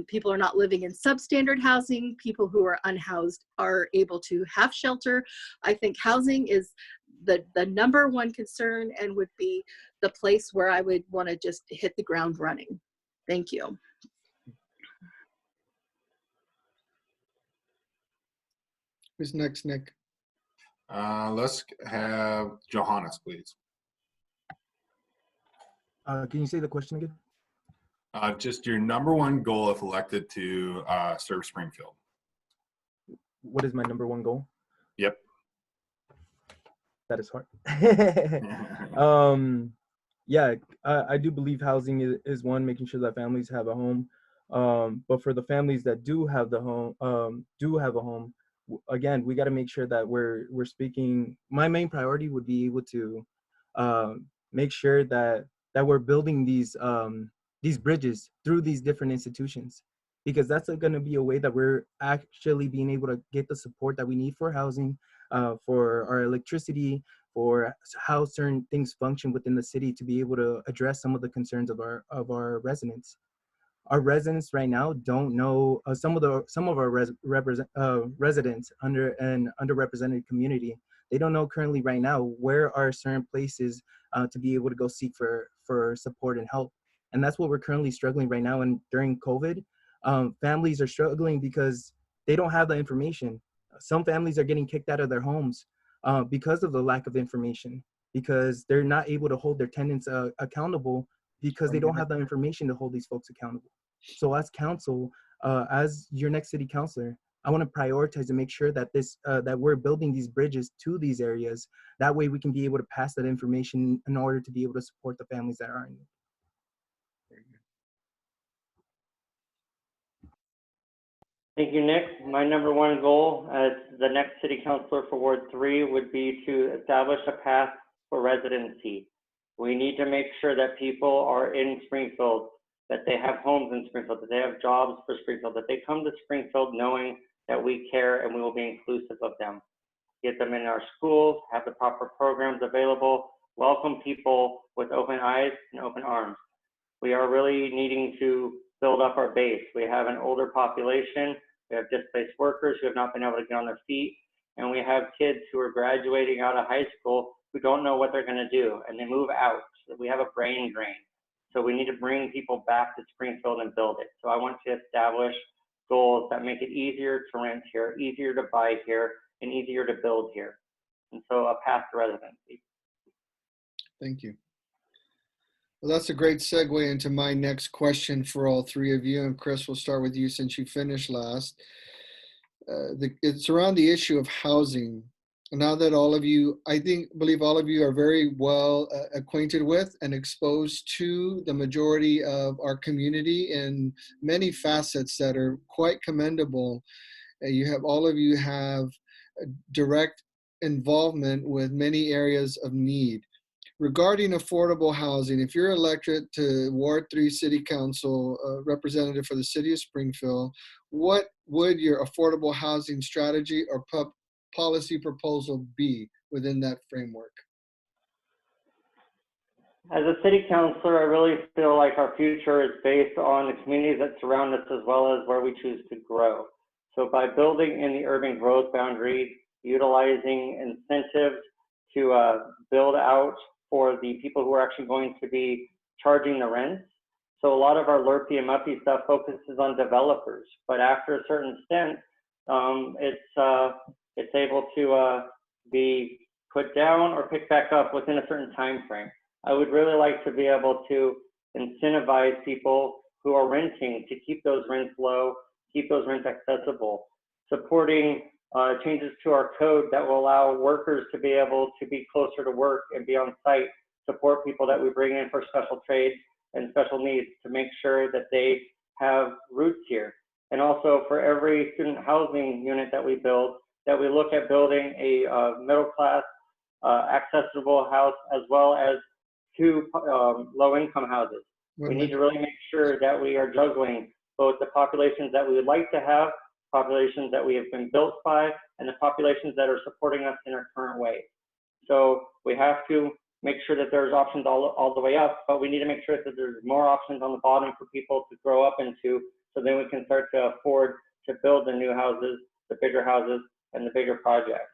people are not living in substandard housing. People who are unhoused are able to have shelter. I think housing is the number one concern, and would be the place where I would want to just hit the ground running. Thank you. Who's next, Nick? Let's have Johanis, please. Can you say the question again? Just your number one goal if elected to serve Springfield. What is my number one goal? Yep. That is hard. Yeah, I do believe housing is one, making sure that families have a home. But for the families that do have a home, again, we got to make sure that we're speaking. My main priority would be able to make sure that we're building these bridges through these different institutions, because that's going to be a way that we're actually being able to get the support that we need for housing, for our electricity, for how certain things function within the city, to be able to address some of the concerns of our residents. Our residents right now don't know, some of our residents under an underrepresented community, they don't know currently right now where are certain places to be able to go seek for support and help. And that's what we're currently struggling right now. And during COVID, families are struggling because they don't have the information. Some families are getting kicked out of their homes because of the lack of information, because they're not able to hold their tenants accountable, because they don't have the information to hold these folks accountable. So as council, as your next city councilor, I want to prioritize and make sure that that we're building these bridges to these areas. That way we can be able to pass that information in order to be able to support the families that are in need. Thank you, Nick. My number one goal as the next city councilor for Ward 3 would be to establish a path for residency. We need to make sure that people are in Springfield, that they have homes in Springfield, that they have jobs for Springfield, that they come to Springfield knowing that we care and we will be inclusive of them. Get them in our schools, have the proper programs available, welcome people with open eyes and open arms. We are really needing to build up our base. We have an older population, we have displaced workers who have not been able to get on their feet, and we have kids who are graduating out of high school who don't know what they're gonna do, and they move out. We have a brain drain. So we need to bring people back to Springfield and build it. So I want to establish goals that make it easier to rent here, easier to buy here, and easier to build here. And so a path to residency. Thank you. Well, that's a great segue into my next question for all three of you. And Kris, we'll start with you since you finished last. It's around the issue of housing. Now that all of you, believe all of you are very well acquainted with and exposed to the majority of our community in many facets that are quite commendable. All of you have direct involvement with many areas of need. Regarding affordable housing, if you're elected to Ward 3 City Council representative for the City of Springfield, what would your affordable housing strategy or policy proposal be within that framework? As a city councilor, I really feel like our future is based on the communities that surround us as well as where we choose to grow. So by building in the urban growth boundary, utilizing incentives to build out for the people who are actually going to be charging the rents. So a lot of our LRPI and MUPI stuff focuses on developers, but after a certain extent, it's able to be put down or picked back up within a certain time frame. I would really like to be able to incentivize people who are renting to keep those rents low, keep those rents accessible, supporting changes to our code that will allow workers to be able to be closer to work and be on site, support people that we bring in for special trades and special needs to make sure that they have roots here. And also for every student housing unit that we build, that we look at building a middle class accessible house as well as 2 low-income houses. We need to really make sure that we are juggling both the populations that we would like to have, populations that we have been built by, and the populations that are supporting us in our current way. So we have to make sure that there's options all the way up, but we need to make sure that there's more options on the bottom for people to grow up into, so then we can start to afford to build the new houses, the bigger houses, and the bigger projects.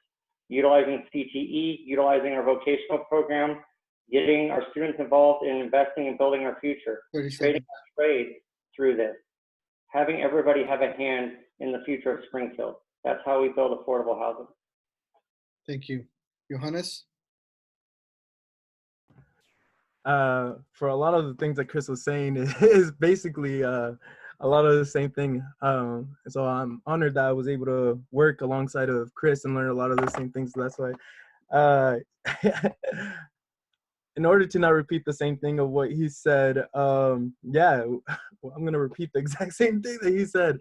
Utilizing CTE, utilizing our vocational program, getting our students involved in investing and building our future, creating a trade through this, having everybody have a hand in the future of Springfield. That's how we build affordable housing. Thank you. Johanis? For a lot of the things that Kris was saying is basically a lot of the same thing. So I'm honored that I was able to work alongside of Kris and learn a lot of the same things. So that's why, in order to not repeat the same thing of what he said, yeah, well, I'm going to repeat the exact same thing that he said.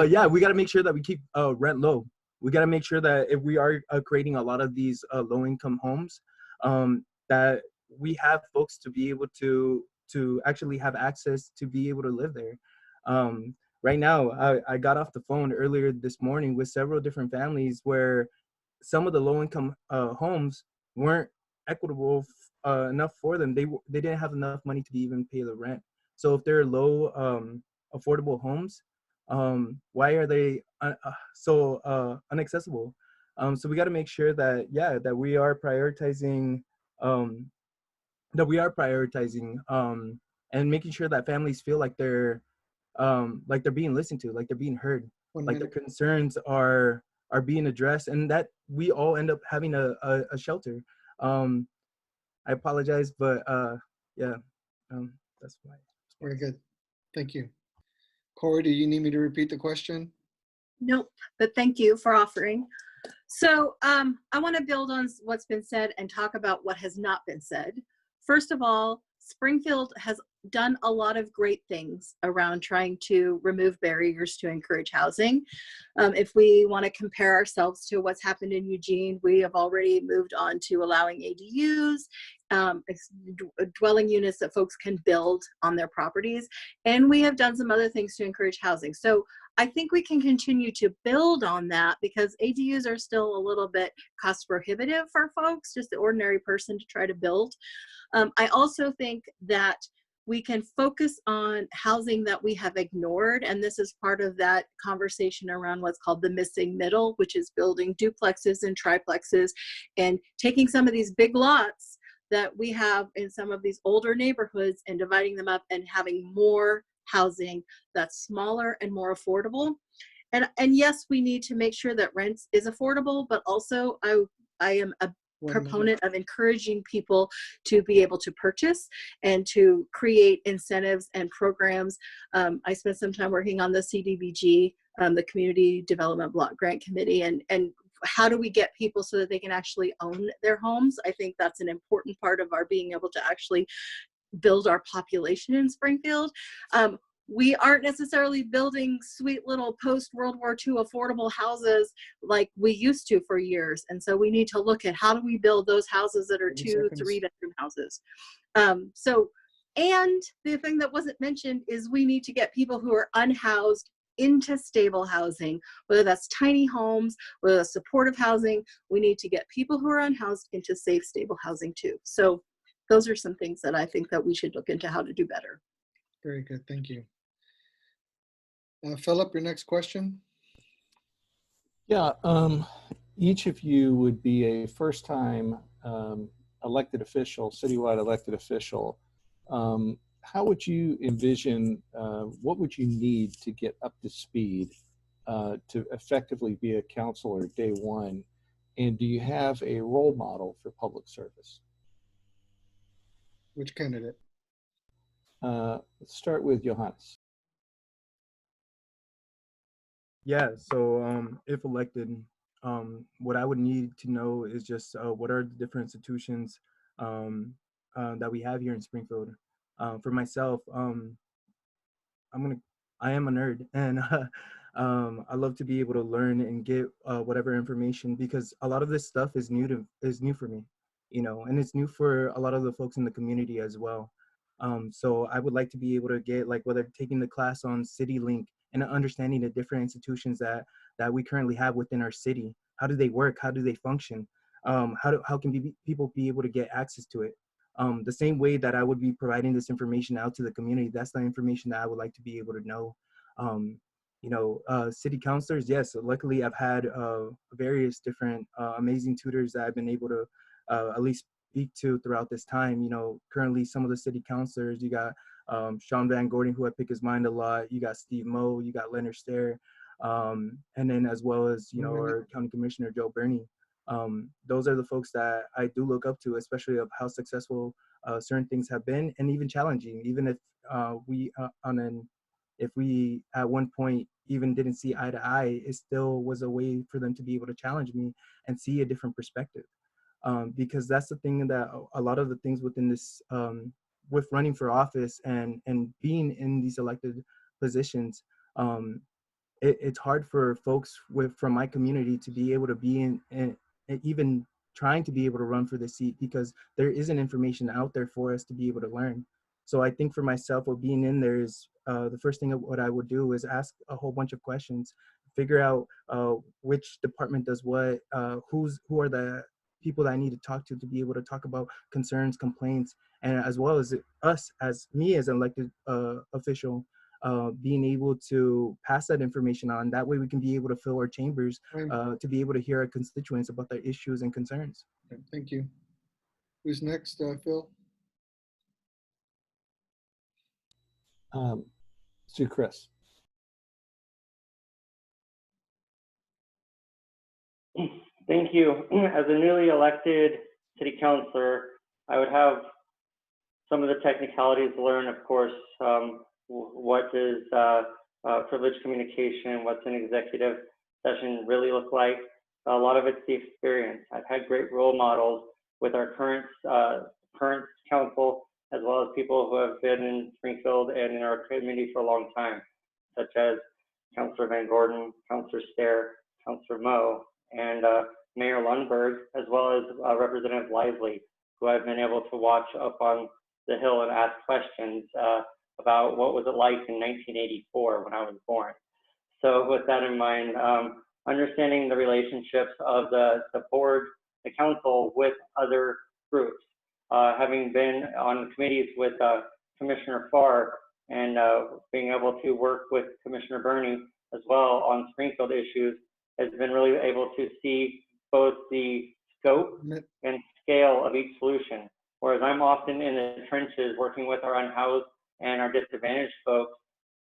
Yeah, we got to make sure that we keep rent low. We got to make sure that if we are creating a lot of these low-income homes, that we have folks to be able to actually have access to be able to live there. Right now, I got off the phone earlier this morning with several different families where some of the low-income homes weren't equitable enough for them. They didn't have enough money to even pay the rent. So if they're low affordable homes, why are they so inaccessible? So we got to make sure that, yeah, that we are prioritizing and making sure that families feel like they're being listened to, like they're being heard, like their concerns are being addressed, and that we all end up having a shelter. I apologize, but yeah, that's why. Very good. Thank you. Kori, do you need me to repeat the question? Nope, but thank you for offering. So I want to build on what's been said and talk about what has not been said. First of all, Springfield has done a lot of great things around trying to remove barriers to encourage housing. If we want to compare ourselves to what's happened in Eugene, we have already moved on to allowing ADUs, dwelling units that folks can build on their properties, and we have done some other things to encourage housing. So I think we can continue to build on that because ADUs are still a little bit cost prohibitive for folks, just the ordinary person to try to build. I also think that we can focus on housing that we have ignored, and this is part of that conversation around what's called the missing middle, which is building duplexes and triplexes and taking some of these big lots that we have in some of these older neighborhoods and dividing them up and having more housing that's smaller and more affordable. And yes, we need to make sure that rent is affordable, but also I am a proponent of encouraging people to be able to purchase and to create incentives and programs. I spent some time working on the CDBG, the Community Development Block Grant Committee, and how do we get people so that they can actually own their homes? I think that's an important part of our being able to actually build our population in Springfield. We aren't necessarily building sweet little post-World War II affordable houses like we used to for years. And so we need to look at how do we build those houses that are 2-3 bedroom houses. And the thing that wasn't mentioned is we need to get people who are unhoused into stable housing, whether that's tiny homes, whether that's supportive housing. We need to get people who are unhoused into safe, stable housing too. So those are some things that I think that we should look into how to do better. Very good, thank you. Philip, your next question? Yeah, each of you would be a first-time elected official, citywide elected official. How would you envision, what would you need to get up to speed to effectively be a counselor day one? And do you have a role model for public service? Which candidate? Let's start with Johanis. Yeah, so if elected, what I would need to know is just what are the different institutions that we have here in Springfield. For myself, I'm gonna I am a nerd, and I love to be able to learn and get whatever information, because a lot of this stuff is new for me, you know, and it's new for a lot of the folks in the community as well. So I would like to be able to get, like, whether taking the class on CityLink and understanding the different institutions that we currently have within our city. How do they work? How do they function? How can people be able to get access to it? The same way that I would be providing this information out to the community, that's the information that I would like to be able to know. Um, City councilors, yes, luckily I've had various different amazing tutors that I've been able to at least speak to throughout this time. You know, currently some of the city councilors, you got Sean Van Gordon, who I pick his mind a lot. You got Steve Moe, you got Leonard Stair, and then as well as, you know, our county commissioner, Joe Burney. Those are the folks that I do look up to, especially of how successful certain things have been, and even challenging. Even if if we at one point even didn't see eye to eye, it still was a way for them to be able to challenge me and see a different perspective. Because that's the thing, that a lot of the things within this, with running for office and being in these elected positions, it's hard for folks from my community to be able to be in even trying to be able to run for the seat, because there isn't information out there for us to be able to learn. So I think for myself, what being in there is, the first thing of what I would do is ask a whole bunch of questions, figure out which department does what, who are the people that I need to talk to be able to talk about concerns, complaints, and as well as us, as me as an elected official, being able to pass that information on. That way we can be able to fill our chambers to be able to hear our constituents about their issues and concerns. Thank you. Who's next, Phil? So Kris. Thank you. As a newly elected city councilor, I would have some of the technicalities to learn, of course. What is privileged communication? What's an executive session really look like? A lot of it's the experience. I've had great role models with our current council, as well as people who have been in Springfield and in our community for a long time, such as Councilor Van Gordon, Councilor Stair, Councilor Moe, and Mayor Lundberg, as well as Representative Lively, who I've been able to watch up on the Hill and ask questions about what was it like in 1984 when I was born. So with that in mind, understanding the relationships of the board, the council with other groups, having been on committees with Commissioner Farr, and being able to work with Commissioner Burney as well on Springfield issues, has been really able to see both the scope and scale of each solution. Whereas I'm often in the trenches working with our unhoused and our disadvantaged folks,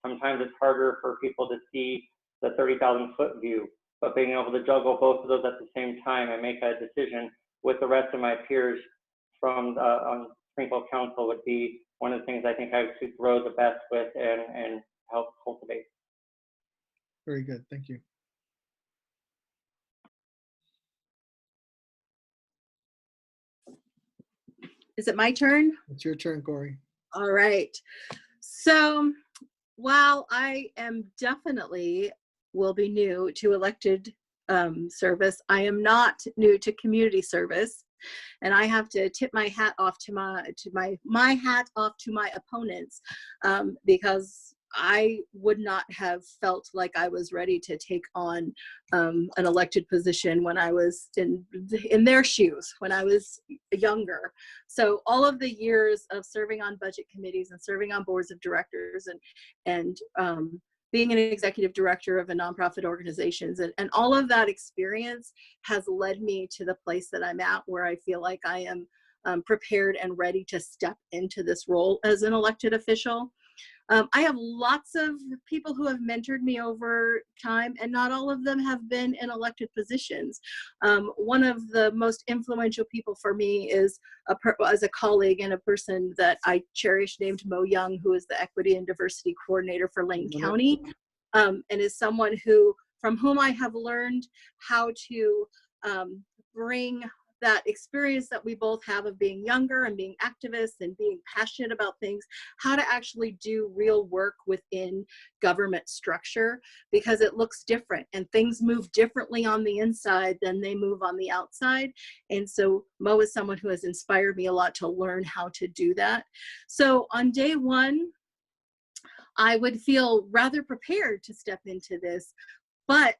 sometimes it's harder for people to see the 30,000-foot view, but being able to juggle both of those at the same time and make a decision with the rest of my peers from on Springfield Council would be one of the things I think I could grow the best with and help cultivate. Very good, thank you. Is it my turn? It's your turn, Kori. All right. So while I am definitely will be new to elected service, I am not new to community service. And I have to tip my hat off to my hat off to my opponents, because I would not have felt like I was ready to take on an elected position when I was in their shoes, when I was younger. So all of the years of serving on budget committees and serving on boards of directors and being an executive director of a nonprofit organizations, and all of that experience has led me to the place that I'm at, where I feel like I am prepared and ready to step into this role as an elected official. I have lots of people who have mentored me over time, and not all of them have been in elected positions. One of the most influential people for me is as a colleague and a person that I cherish, named Mo Young, who is the Equity and Diversity Coordinator for Lane County, and is someone from whom I have learned how to bring that experience that we both have of being younger and being activists and being passionate about things, how to actually do real work within government structure, because it looks different and things move differently on the inside than they move on the outside. And so Mo is someone who has inspired me a lot to learn how to do that. So on day one, I would feel rather prepared to step into this, but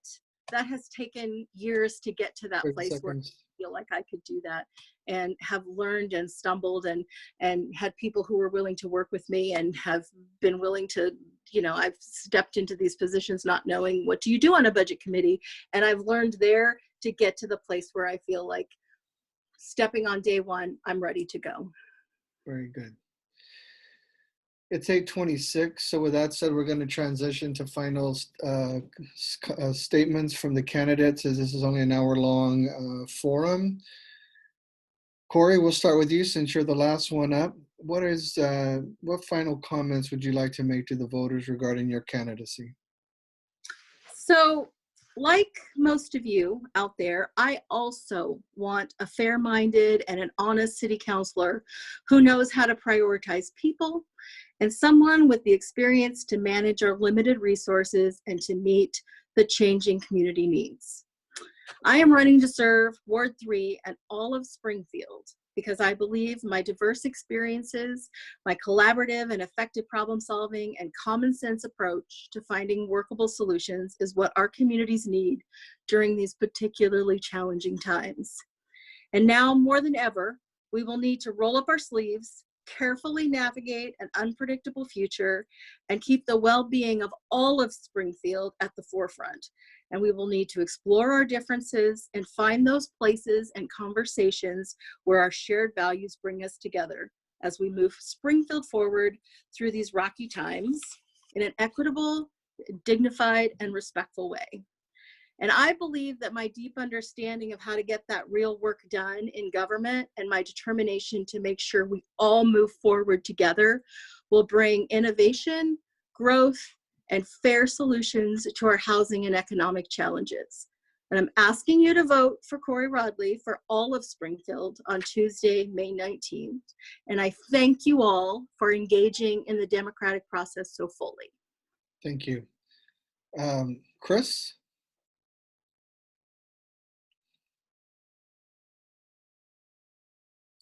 that has taken years to get to that place where I feel like I could do that, and have learned and stumbled and had people who were willing to work with me and have been willing to, you know, I've stepped into these positions not knowing what do you do on a budget committee. And I've learned there to get to the place where I feel like stepping on day one, I'm ready to go. Very good. It's 8:26. So with that said, we're going to transition to final statements from the candidates, as this is only an hour-long forum. Kori, we'll start with you since you're the last one up. What final comments would you like to make to the voters regarding your candidacy? So, like most of you out there, I also want a fair-minded and an honest city councilor who knows how to prioritize people, and someone with the experience to manage our limited resources and to meet the changing community needs. I am running to serve Ward 3 and all of Springfield because I believe my diverse experiences, my collaborative and effective problem solving and common sense approach to finding workable solutions is what our communities need during these particularly challenging times. And now more than ever, we will need to roll up our sleeves, carefully navigate an unpredictable future, and keep the well-being of all of Springfield at the forefront. And we will need to explore our differences and find those places and conversations where our shared values bring us together as we move Springfield forward through these rocky times in an equitable, dignified, and respectful way. And I believe that my deep understanding of how to get that real work done in government and my determination to make sure we all move forward together will bring innovation, growth, and fair solutions to our housing and economic challenges. And I'm asking you to vote for Kori Rodley for all of Springfield on Tuesday, May 19th. And I thank you all for engaging in the democratic process so fully. Thank you. Kris?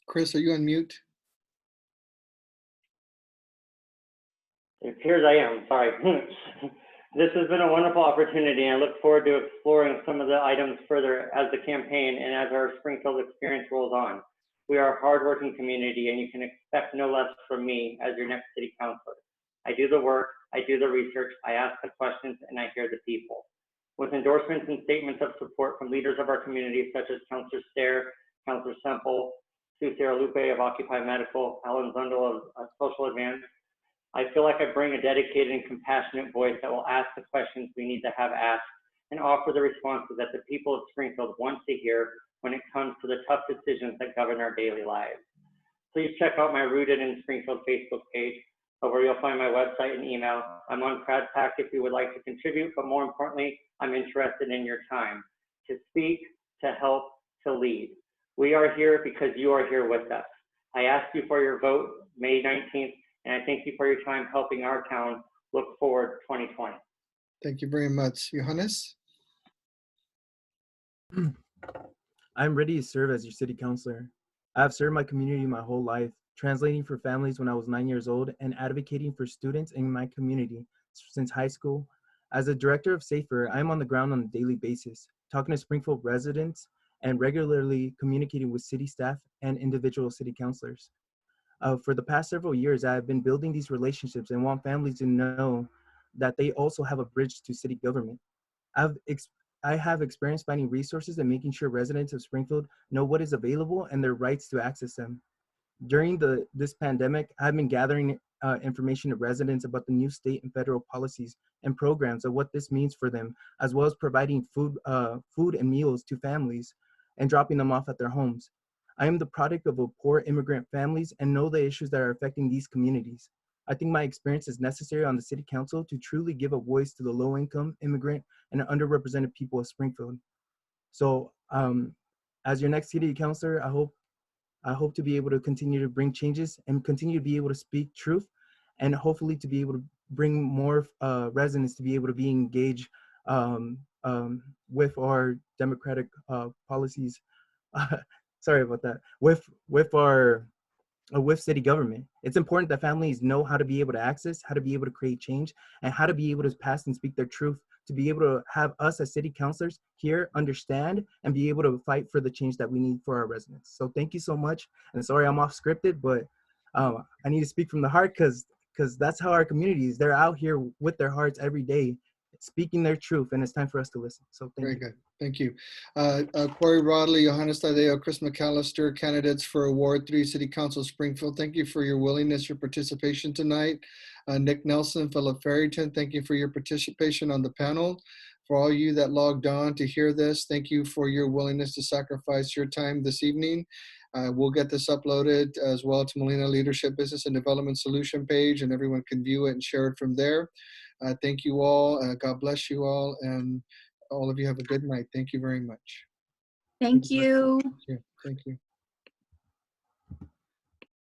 Kris, are you on mute? It appears I am, sorry. This has been a wonderful opportunity, and I look forward to exploring some of the items further as the campaign and as our Springfield experience rolls on. We are a hardworking community, and you can expect no less from me as your next city councilor. I do the work, I do the research, I ask the questions, and I hear the people. With endorsements and statements of support from leaders of our community, such as Councilor Stair, Councilor Semple, Sue Sarah Lupe of Occupy Medical, Alan Zundel of Social Advance, I feel like I bring a dedicated and compassionate voice that will ask the questions we need to have asked and offer the responses that the people of Springfield want to hear when it comes to the tough decisions that govern our daily lives. Please check out my Rooted in Springfield Facebook page, where you'll find my website and email. I'm on CradPack if you would like to contribute, but more importantly, I'm interested in your time to speak, to help, to lead. We are here because you are here with us. I ask you for your vote May 19th, and I thank you for your time helping our town look forward 2020. Thank you very much. Johanis? I'm ready to serve as your city councilor. I have served my community my whole life, translating for families when I was 9 years old and advocating for students in my community since high school. As a director of SAFER, I am on the ground on a daily basis, talking to Springfield residents and regularly communicating with city staff and individual city councilors. For the past several years, I have been building these relationships and want families to know that they also have a bridge to city government. I have experience finding resources and making sure residents of Springfield know what is available and their rights to access them. During this pandemic, I've been gathering information to residents about the new state and federal policies and programs of what this means for them, as well as providing food and meals to families and dropping them off at their homes. I am the product of a poor immigrant families and know the issues that are affecting these communities. I think my experience is necessary on the city council to truly give a voice to the low-income, immigrant, and underrepresented people of Springfield. So as your next city councilor, I hope to be able to continue to bring changes and continue to be able to speak truth, and hopefully to be able to bring more residents to be able to be engaged with our democratic policies. Sorry about that. With city government. It's important that families know how to be able to access, how to be able to create change, and how to be able to pass and speak their truth, to be able to have us as city councilors here understand and be able to fight for the change that we need for our residents. So thank you so much. And sorry I'm off scripted, but I need to speak from the heart because that's how our communities, they're out here with their hearts every day, speaking their truth, and it's time for us to listen. So thank Very you. good. Thank you. Kori, Rodley, Johanis, Tadeo, Kris McAlister, candidates for Ward 3 City Council Springfield. Thank you for your willingness, your participation tonight. Nick Nelson, Philip Farrington, thank you for your participation on the panel. For all you that logged on to hear this, thank you for your willingness to sacrifice your time this evening. We'll get this uploaded as well to Molina Leadership Business and Development Solution page, and everyone can view it and share it from there. Thank you all. God bless you all. And all of you have a good night. Thank you very much. Thank you. Yeah, thank you.